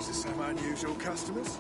These are some unusual customers.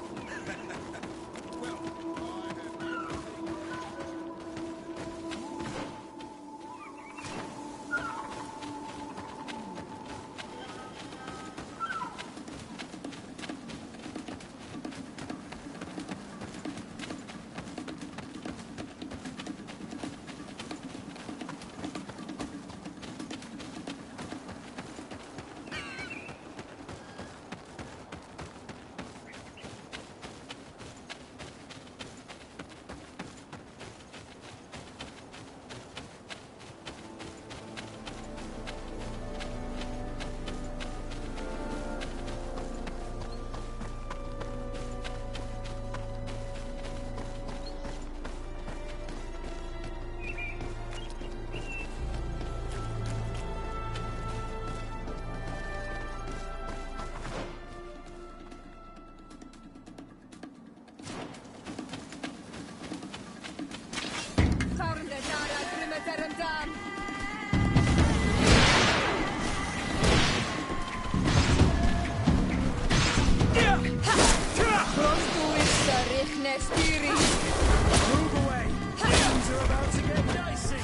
Move away! Things are about to get dicey!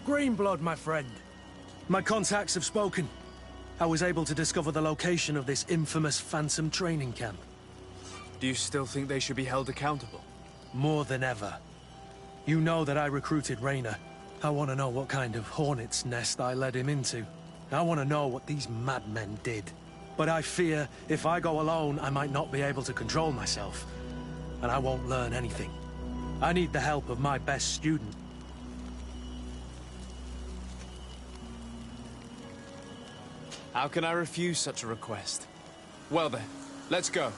Greenblood, my friend. My contacts have spoken. I was able to discover the location of this infamous Phantom training camp. Do you still think they should be held accountable? More than ever. You know that I recruited Rayner. I want to know what kind of hornet's nest I led him into. I want to know what these madmen did. But I fear if I go alone, I might not be able to control myself. And I won't learn anything. I need the help of my best student. How can I refuse such a request? Well then, let's go.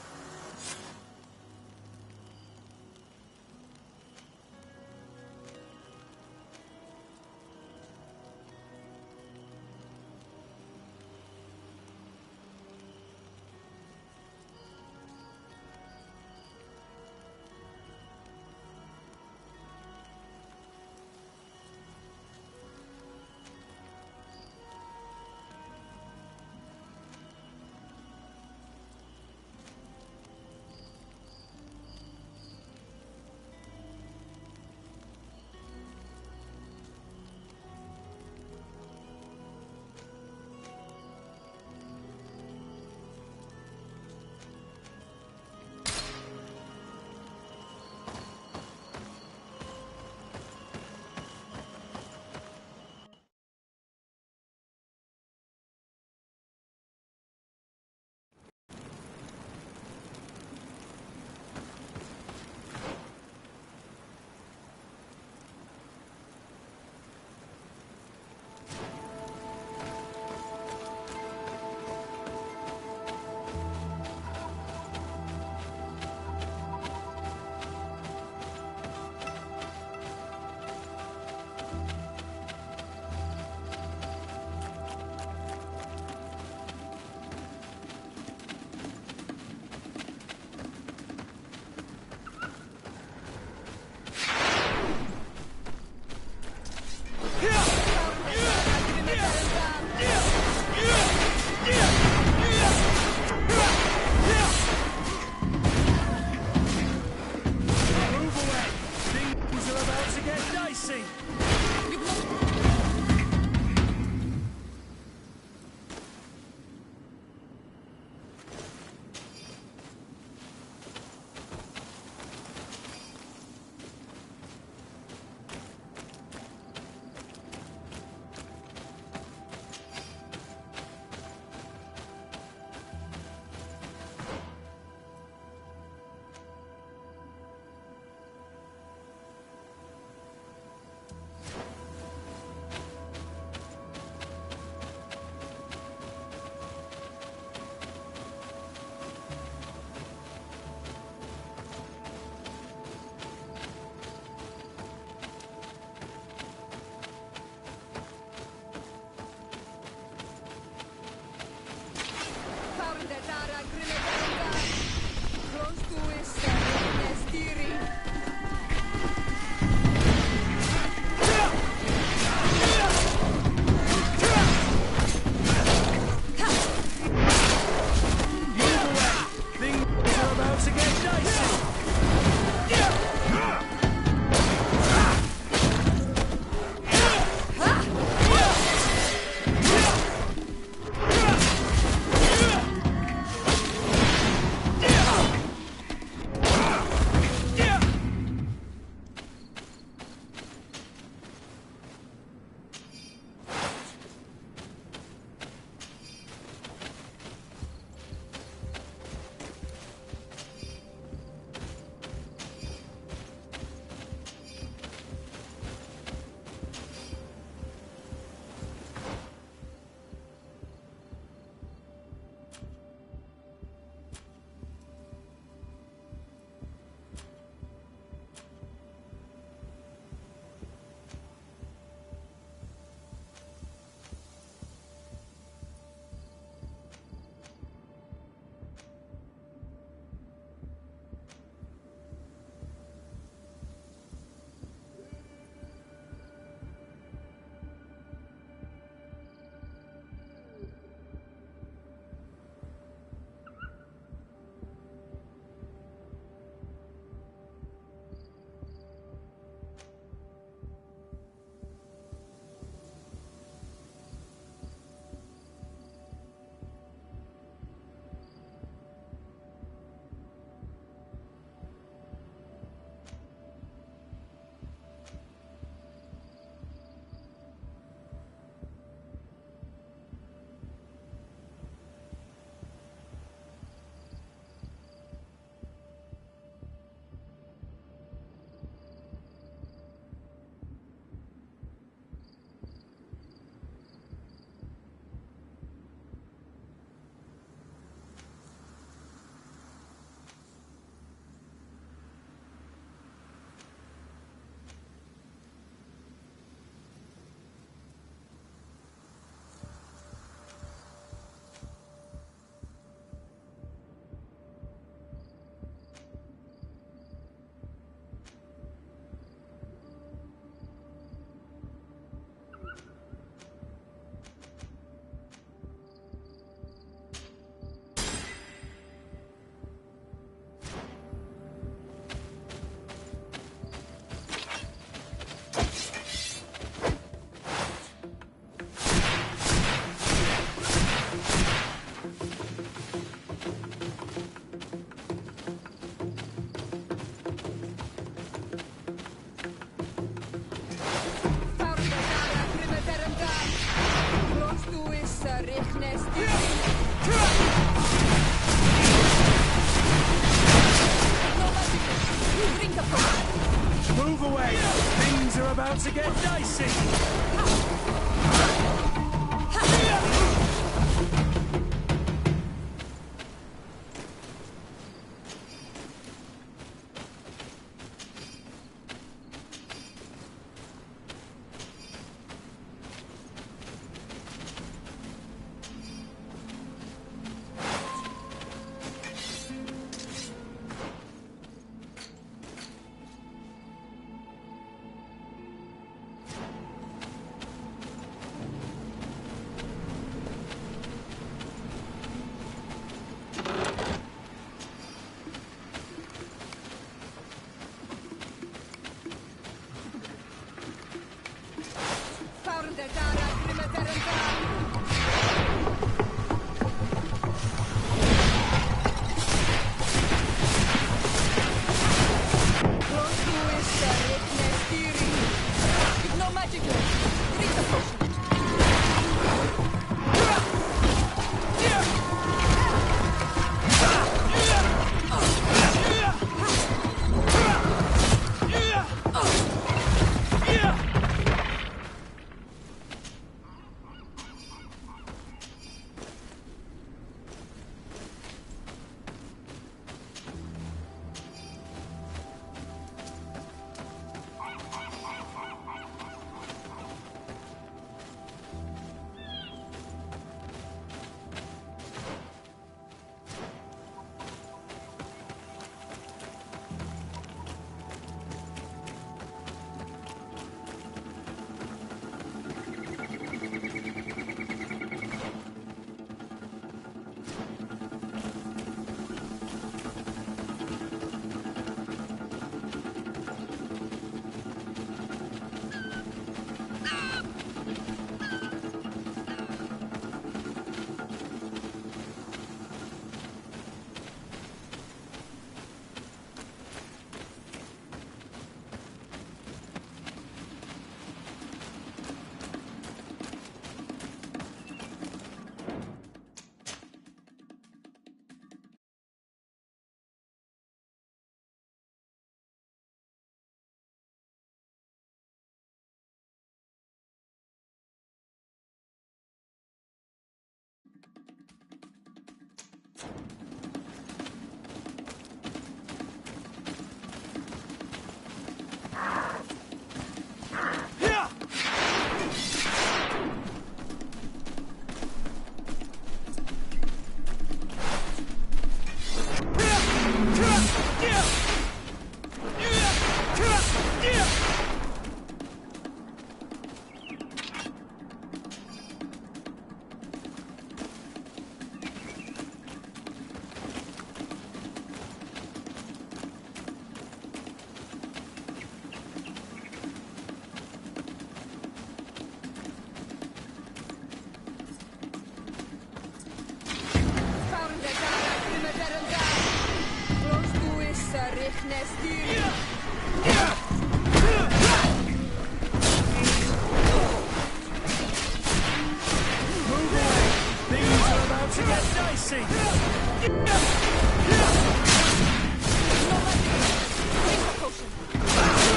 Move away! Things are about to get dicey!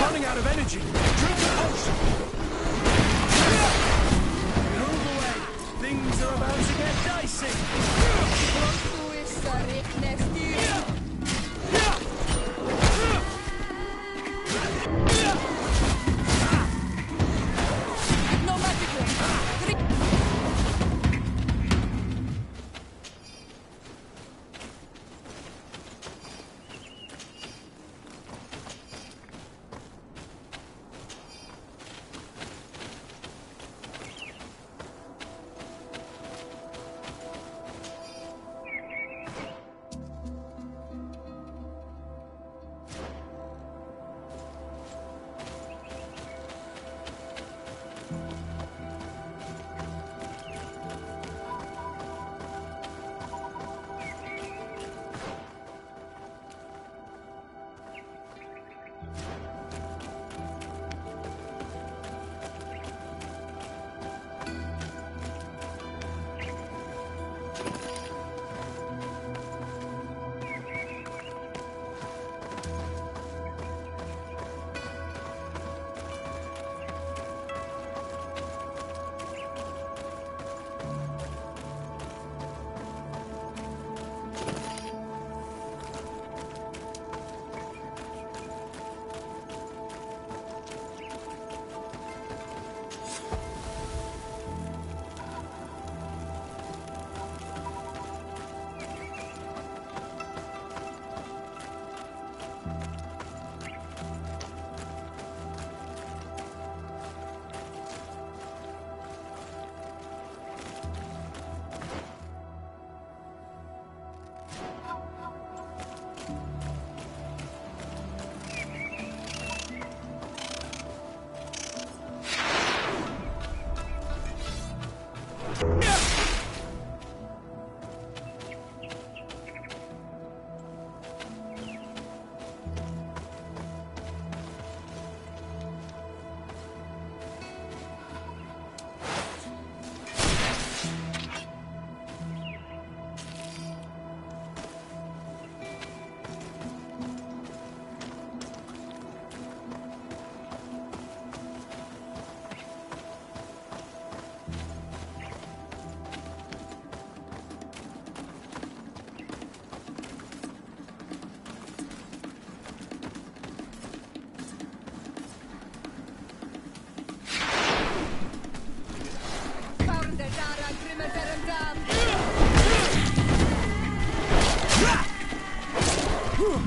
Running out of energy. Drink a potion. Move away. Things are about to get dicey.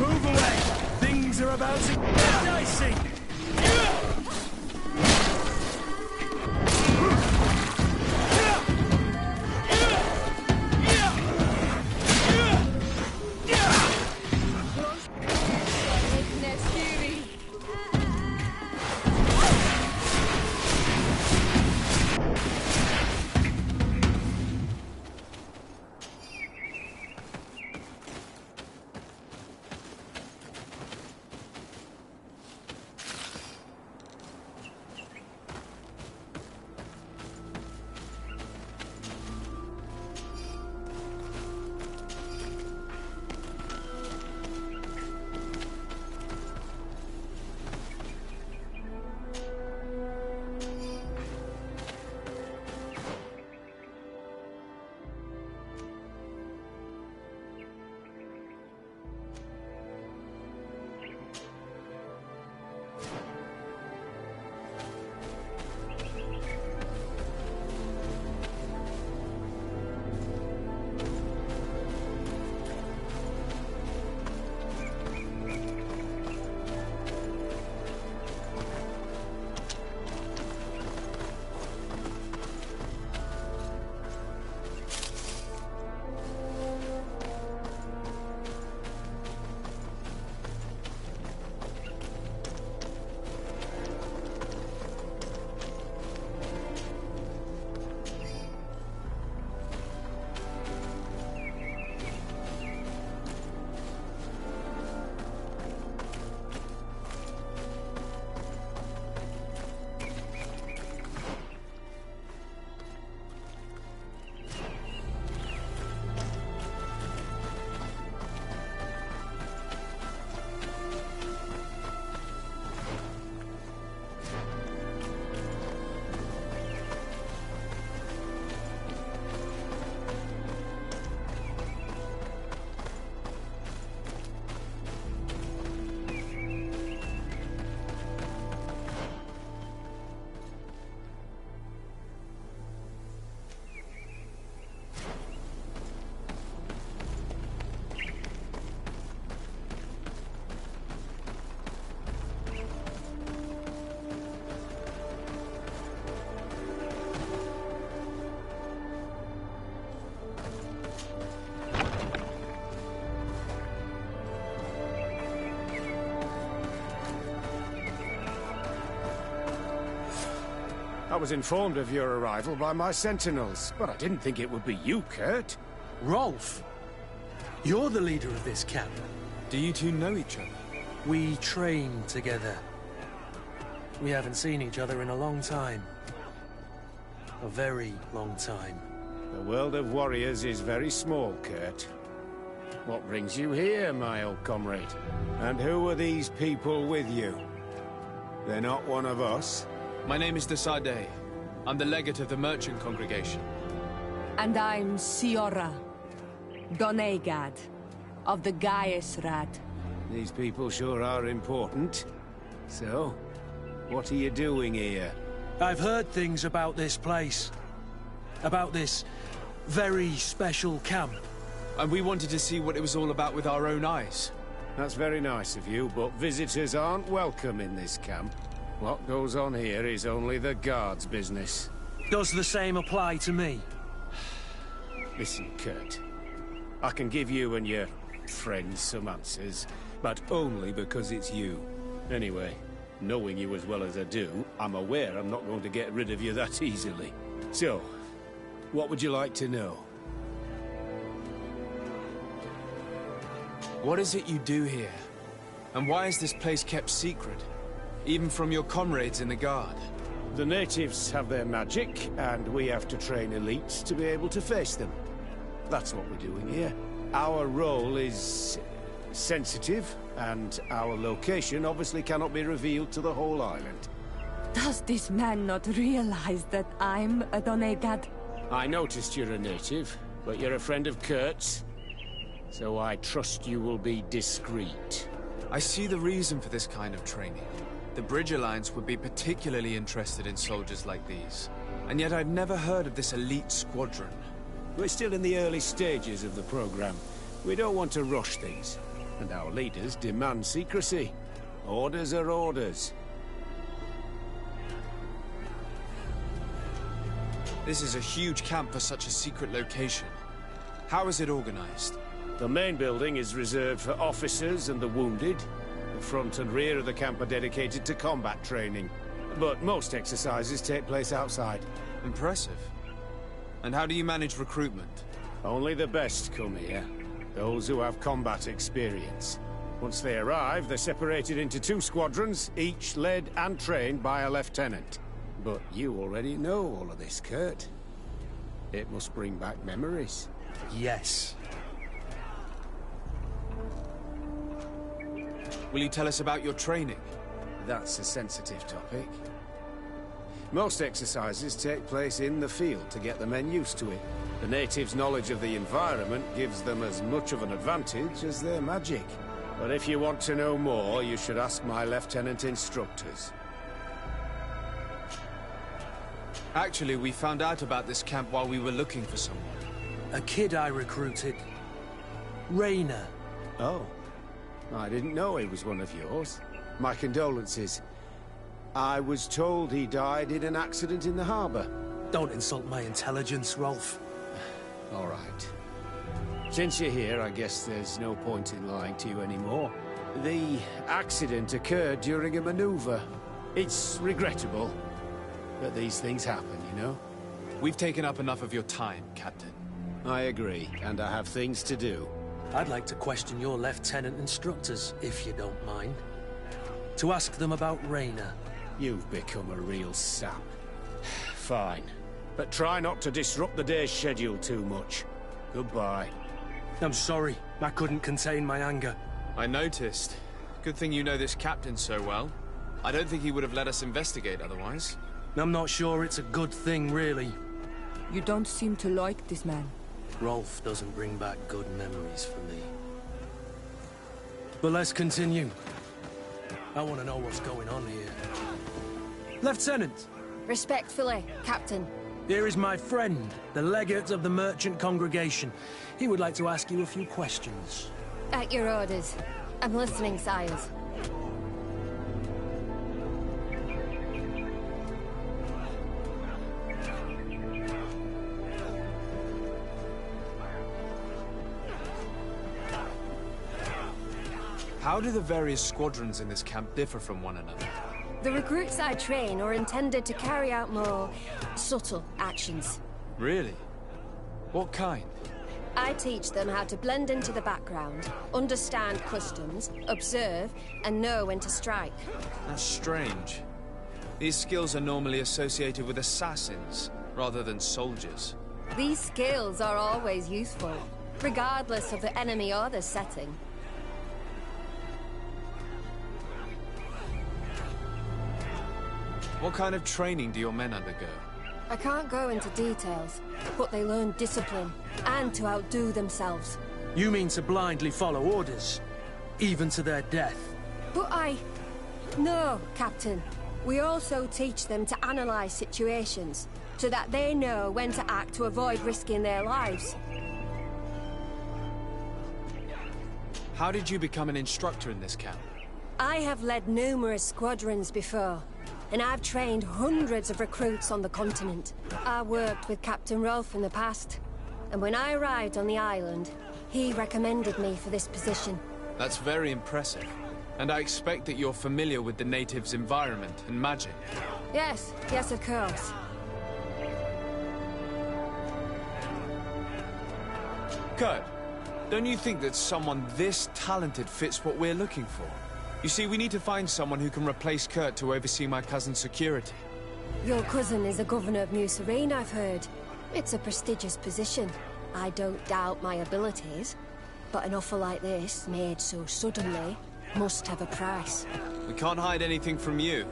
Move away! Things are about to get dicey! I was informed of your arrival by my sentinels, but I didn't think it would be you, Kurt. Rolf! You're the leader of this camp. Do you two know each other? We train together. We haven't seen each other in a long time. A very long time. The world of warriors is very small, Kurt. What brings you here, my old comrade? And who are these people with you? They're not one of us? My name is Desadeh. I'm the legate of the merchant congregation. And I'm Siora, Donegad, of the Gaius-Rad. These people sure are important. So, what are you doing here? I've heard things about this place. About this very special camp. And we wanted to see what it was all about with our own eyes. That's very nice of you, but visitors aren't welcome in this camp. What goes on here is only the guards' business. Does the same apply to me? Listen, Kurt. I can give you and your friends some answers, but only because it's you. Anyway, knowing you as well as I do, I'm aware I'm not going to get rid of you that easily. So, what would you like to know? What is it you do here? And why is this place kept secret? Even from your comrades in the Guard? The natives have their magic, and we have to train elites to be able to face them. That's what we're doing here. Our role is sensitive, and our location obviously cannot be revealed to the whole island. Does this man not realize that I'm a Donegad? I noticed you're a native, but you're a friend of Kurt's, so I trust you will be discreet. I see the reason for this kind of training. The Bridge Alliance would be particularly interested in soldiers like these. And yet I've never heard of this elite squadron. We're still in the early stages of the program. We don't want to rush things. and our leaders demand secrecy. Orders are orders. This is a huge camp for such a secret location. How is it organized? The main building is reserved for officers and the wounded. The front and rear of the camp are dedicated to combat training. But most exercises take place outside. Impressive. And how do you manage recruitment? Only the best come here. Those who have combat experience. Once they arrive, they're separated into 2 squadrons, each led and trained by a lieutenant. But you already know all of this, Kurt. It must bring back memories. Yes. Will you tell us about your training? That's a sensitive topic. Most exercises take place in the field to get the men used to it. The natives' knowledge of the environment gives them as much of an advantage as their magic. But if you want to know more, you should ask my lieutenant instructors. Actually, we found out about this camp while we were looking for someone. A kid I recruited. Raynor. Oh. I didn't know he was one of yours. My condolences. I was told he died in an accident in the harbor. Don't insult my intelligence, Rolf. All right. Since you're here, I guess there's no point in lying to you anymore. The accident occurred during a maneuver. It's regrettable, but these things happen, you know? We've taken up enough of your time, Captain. I agree, and I have things to do. I'd like to question your lieutenant instructors, if you don't mind. To ask them about Raynor. You've become a real sap. Fine. But try not to disrupt the day's schedule too much. Goodbye. I'm sorry. I couldn't contain my anger. I noticed. Good thing you know this captain so well. I don't think he would have let us investigate otherwise. I'm not sure it's a good thing, really. You don't seem to like this man. Rolf doesn't bring back good memories for me. But let's continue. I want to know what's going on here. Lieutenant! Respectfully, Captain. Here is my friend, the legate of the merchant congregation. He would like to ask you a few questions. At your orders. I'm listening, sires. How do the various squadrons in this camp differ from one another? The recruits I train are intended to carry out more subtle actions. Really? What kind? I teach them how to blend into the background, understand customs, observe, and know when to strike. That's strange. These skills are normally associated with assassins, rather than soldiers. These skills are always useful, regardless of the enemy or the setting. What kind of training do your men undergo? I can't go into details, but they learn discipline, and to outdo themselves. You mean to blindly follow orders? Even to their death? But No, Captain. We also teach them to analyze situations, so that they know when to act to avoid risking their lives. How did you become an instructor in this camp? I have led numerous squadrons before, and I've trained hundreds of recruits on the continent. I worked with Captain Rolf in the past, and when I arrived on the island, he recommended me for this position. That's very impressive. And I expect that you're familiar with the natives' environment and magic. Yes, of course. Kurt, don't you think that someone this talented fits what we're looking for? You see, we need to find someone who can replace Kurt to oversee my cousin's security. Your cousin is a governor of New Serene, I've heard. It's a prestigious position. I don't doubt my abilities, but an offer like this, made so suddenly, must have a price. We can't hide anything from you.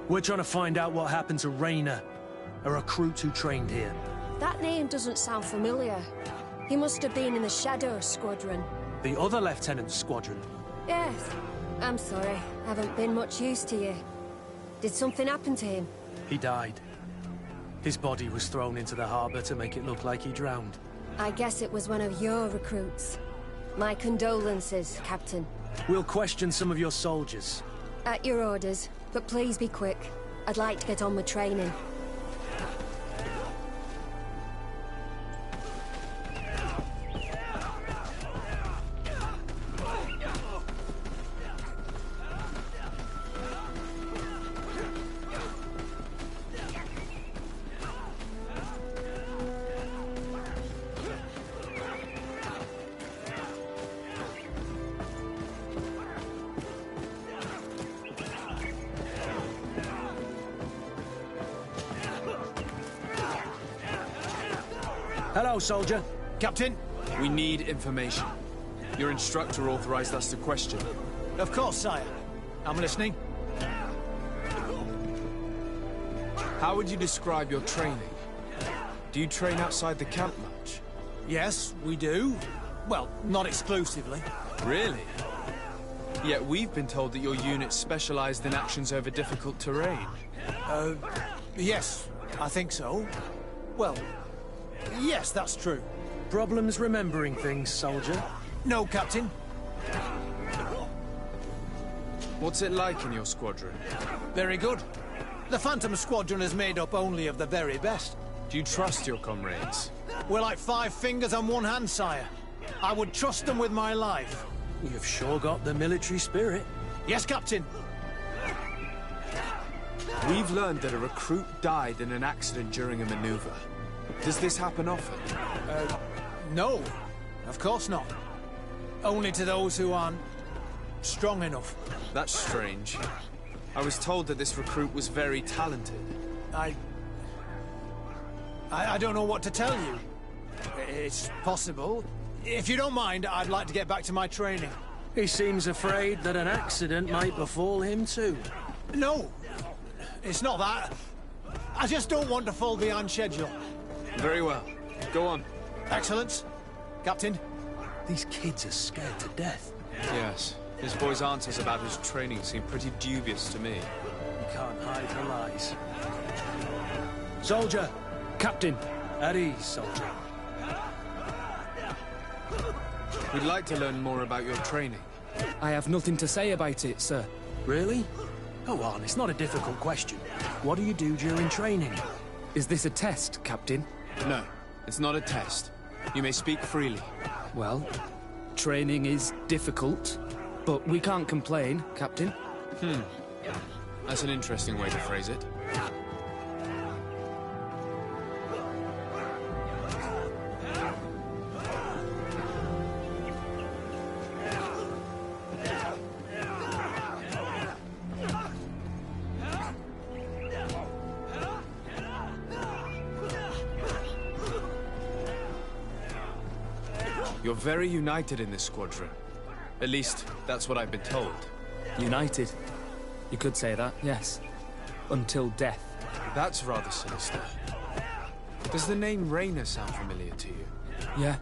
We're trying to find out what happened to Raynor, a recruit who trained here. That name doesn't sound familiar. He must have been in the Shadow Squadron. The other lieutenant's squadron? Yes. I'm sorry. Haven't been much use to you. Did something happen to him? He died. His body was thrown into the harbor to make it look like he drowned. I guess it was one of your recruits. My condolences, Captain. We'll question some of your soldiers. At your orders, but please be quick. I'd like to get on with training. Hello, soldier. Captain? We need information. Your instructor authorized us to question. Of course, sire. I'm listening. How would you describe your training? Do you train outside the camp much? Yes, we do. Well, not exclusively. Really? Yet we've been told that your unit's specialized in actions over difficult terrain. Yes, I think so. Well, yes, that's true. Problems remembering things, soldier? No, Captain. What's it like in your squadron? Very good. The Phantom Squadron is made up only of the very best. Do you trust your comrades? We're like 5 fingers on one hand, sire. I would trust them with my life. You've sure got the military spirit. Yes, Captain. We've learned that a recruit died in an accident during a maneuver. Does this happen often? No, of course not. Only to those who aren't strong enough. That's strange. I was told that this recruit was very talented. I don't know what to tell you. It's possible. If you don't mind, I'd like to get back to my training. He seems afraid that an accident might befall him too. No, it's not that. I just don't want to fall behind schedule. Very well. Go on. Excellence. Captain. These kids are scared to death. Yes. This boy's answers about his training seem pretty dubious to me. You can't hide the lies. Soldier! Captain! At ease, soldier. We'd like to learn more about your training. I have nothing to say about it, sir. Really? Go on, it's not a difficult question. What do you do during training? Is this a test, Captain? No, it's not a test. You may speak freely. Well, training is difficult, but we can't complain, Captain. That's an interesting way to phrase it. You're very united in this squadron. At least, that's what I've been told. United. You could say that, yes. Until death. That's rather sinister. Does the name Raynor sound familiar to you? Yeah?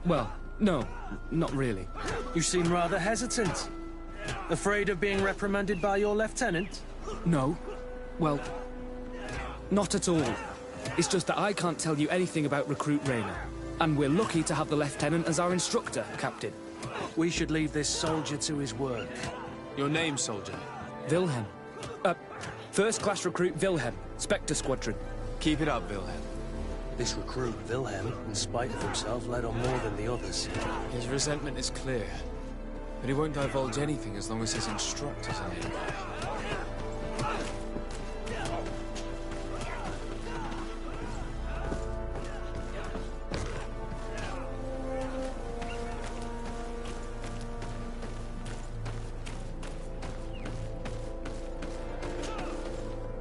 Well, no, not really. You seem rather hesitant. Afraid of being reprimanded by your lieutenant? No. Well, not at all. It's just that I can't tell you anything about Recruit Raynor. And we're lucky to have the Lieutenant as our instructor, Captain. We should leave this soldier to his work. Your name, soldier? Wilhelm. First class recruit Wilhelm, Spectre Squadron. Keep it up, Wilhelm. This recruit, Wilhelm, in spite of himself, led on more than the others. His resentment is clear. But he won't divulge anything as long as his instructors are nearby.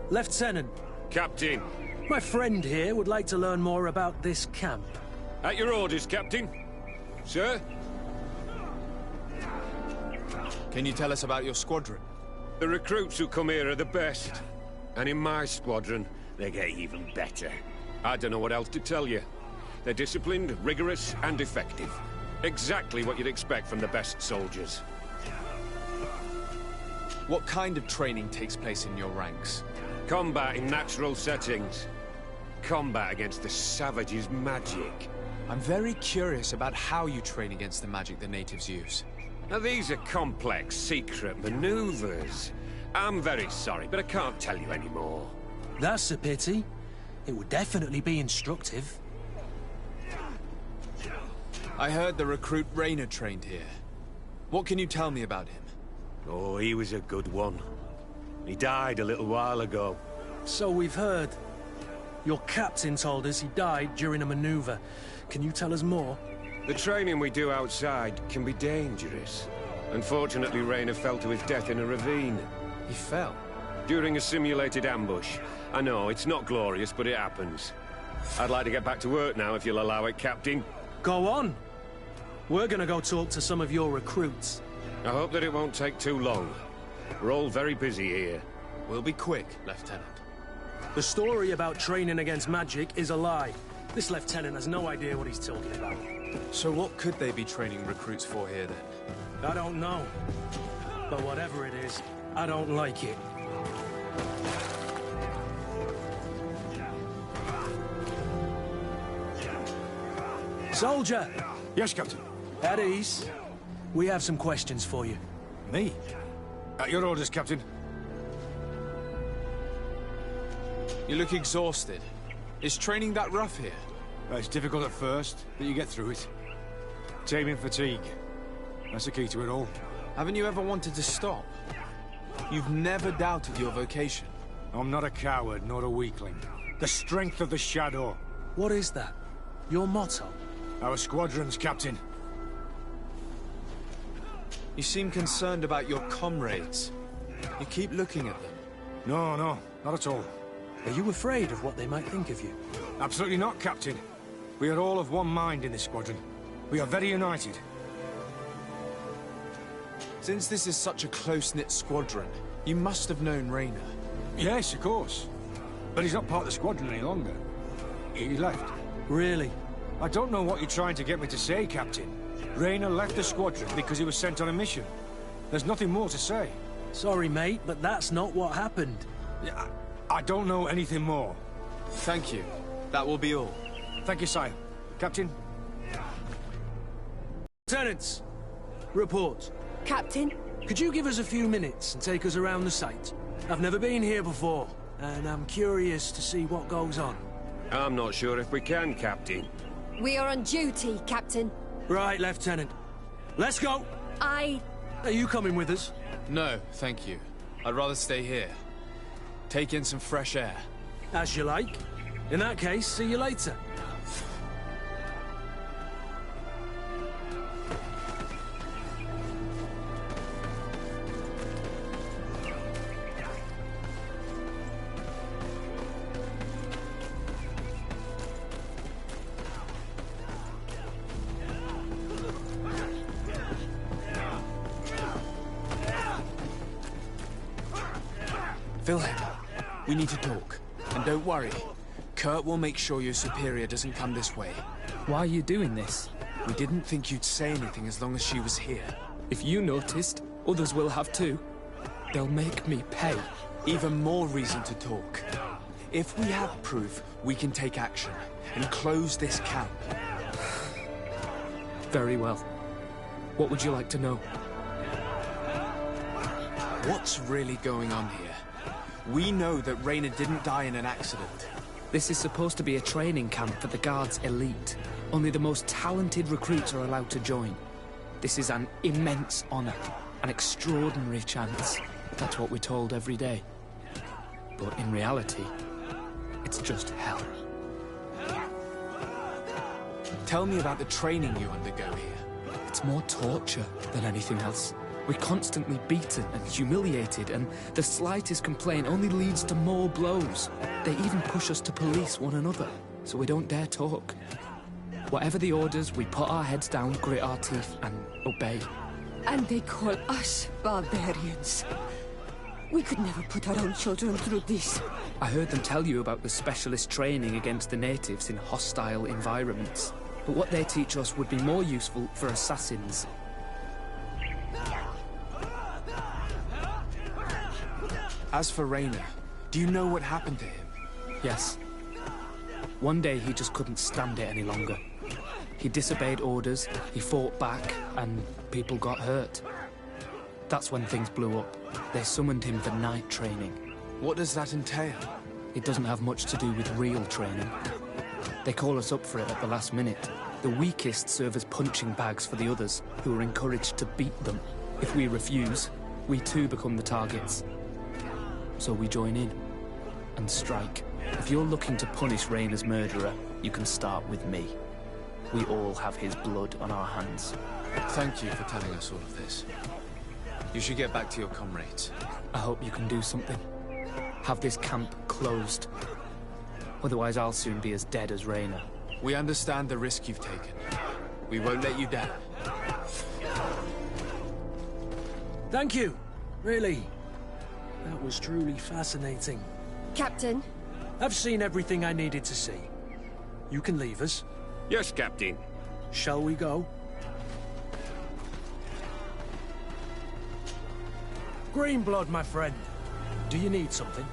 Lieutenant, Captain. my friend here would like to learn more about this camp. At your orders, Captain. Sir? Can you tell us about your squadron? The recruits who come here are the best. And in my squadron, they get even better. I don't know what else to tell you. They're disciplined, rigorous, and effective. Exactly what you'd expect from the best soldiers. What kind of training takes place in your ranks? Combat in natural settings. Combat against the savage's magic. I'm very curious about how you train against the magic the natives use. Now, these are complex, secret maneuvers. I'm very sorry, but I can't tell you anymore. That's a pity. It would definitely be instructive. I heard the recruit Raynor trained here. What can you tell me about him? Oh, he was a good one. He died a little while ago. So we've heard. Your captain told us he died during a maneuver. Can you tell us more? The training we do outside can be dangerous. Unfortunately, Raynor fell to his death in a ravine. He fell? During a simulated ambush. I know, it's not glorious, but it happens. I'd like to get back to work now, if you'll allow it, Captain. Go on. We're gonna go talk to some of your recruits. I hope that it won't take too long. We're all very busy here. We'll be quick, Lieutenant. The story about training against magic is a lie. This lieutenant has no idea what he's talking about. So what could they be training recruits for here, then? I don't know. But whatever it is, I don't like it. Soldier! Yes, Captain. At ease. We have some questions for you. Me? At your orders, Captain. You look exhausted. Is training that rough here? It's difficult at first, but you get through it. Taming fatigue. That's the key to it all. Haven't you ever wanted to stop? You've never doubted your vocation. I'm not a coward, nor a weakling. The strength of the Shadow. What is that? Your motto? Our squadrons, Captain. You seem concerned about your comrades. You keep looking at them. No, not at all. Are you afraid of what they might think of you? Absolutely not, Captain. We are all of one mind in this squadron. We are very united. Since this is such a close-knit squadron, you must have known Raynor. Yes, of course. But he's not part of the squadron any longer. He left. Really? I don't know what you're trying to get me to say, Captain. Raynor left the squadron because he was sent on a mission. There's nothing more to say. Sorry, mate, but that's not what happened. I don't know anything more. Thank you. That will be all. Thank you, sire. Captain? Lieutenants, report. Captain? Could you give us a few minutes and take us around the site? I've never been here before, and I'm curious to see what goes on. I'm not sure if we can, Captain. We are on duty, Captain. Right, Lieutenant. Let's go! Are you coming with us? No, thank you. I'd rather stay here. Take in some fresh air. As you like. In that case, see you later. Wilhelm, we need to talk. And don't worry, Kurt will make sure your superior doesn't come this way. Why are you doing this? We didn't think you'd say anything as long as she was here. If you noticed, others will have too. They'll make me pay. Even more reason to talk. If we have proof, we can take action and close this camp. Very well. What would you like to know? What's really going on here? We know that Raynor didn't die in an accident. This is supposed to be a training camp for the Guard's elite. Only the most talented recruits are allowed to join. This is an immense honor, an extraordinary chance. That's what we're told every day. But in reality, it's just hell. Tell me about the training you undergo here. It's more torture than anything else. We're constantly beaten and humiliated, and the slightest complaint only leads to more blows. They even push us to police one another, so we don't dare talk. Whatever the orders, we put our heads down, grit our teeth, and obey. And they call us barbarians. We could never put our own children through this. I heard them tell you about the specialist training against the natives in hostile environments. But what they teach us would be more useful for assassins. As for Raynor, do you know what happened to him? Yes. One day he just couldn't stand it any longer. He disobeyed orders, he fought back, and people got hurt. That's when things blew up. They summoned him for night training. What does that entail? It doesn't have much to do with real training. They call us up for it at the last minute. The weakest serve as punching bags for the others, who are encouraged to beat them. If we refuse, we too become the targets. So we join in and strike. If you're looking to punish Rayna's murderer, you can start with me. We all have his blood on our hands. Thank you for telling us all of this. You should get back to your comrades. I hope you can do something. Have this camp closed. Otherwise I'll soon be as dead as Rayna. We understand the risk you've taken. We won't let you down. Thank you. Really. That was truly fascinating. Captain, I've seen everything I needed to see. You can leave us. Yes, Captain. Shall we go? Greenblood, my friend. Do you need something?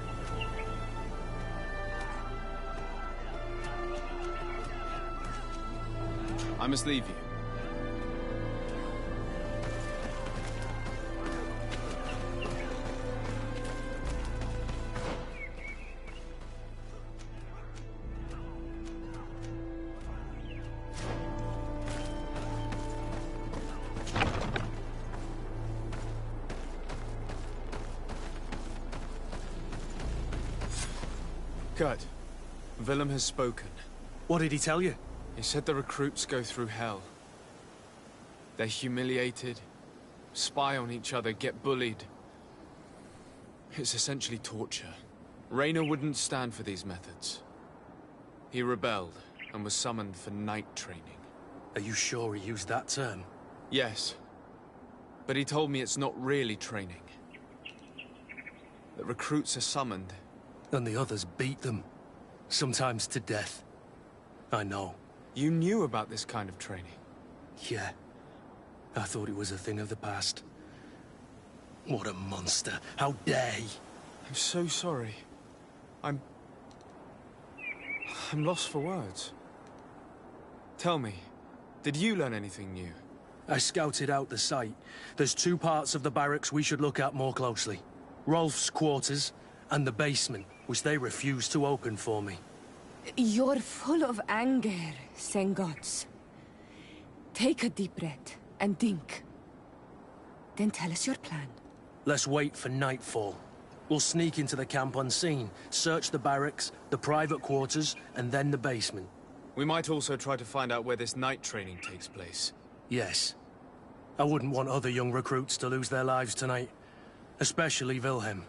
I must leave you. Kurt, Willem has spoken. What did he tell you? He said the recruits go through hell. They're humiliated, spy on each other, get bullied. It's essentially torture. Rayna wouldn't stand for these methods. He rebelled and was summoned for night training. Are you sure he used that term? Yes, but he told me it's not really training. The recruits are summoned. And the others beat them. Sometimes to death. I know. You knew about this kind of training? Yeah. I thought it was a thing of the past. What a monster. How dare he? I'm so sorry. I'm lost for words. Tell me, did you learn anything new? I scouted out the site. There's two parts of the barracks we should look at more closely. Rolf's quarters and the basement, which they refused to open for me. You're full of anger, Sengots. Take a deep breath and think. Then tell us your plan. Let's wait for nightfall. We'll sneak into the camp unseen, search the barracks, the private quarters, and then the basement. We might also try to find out where this night training takes place. Yes. I wouldn't want other young recruits to lose their lives tonight. Especially Wilhelm.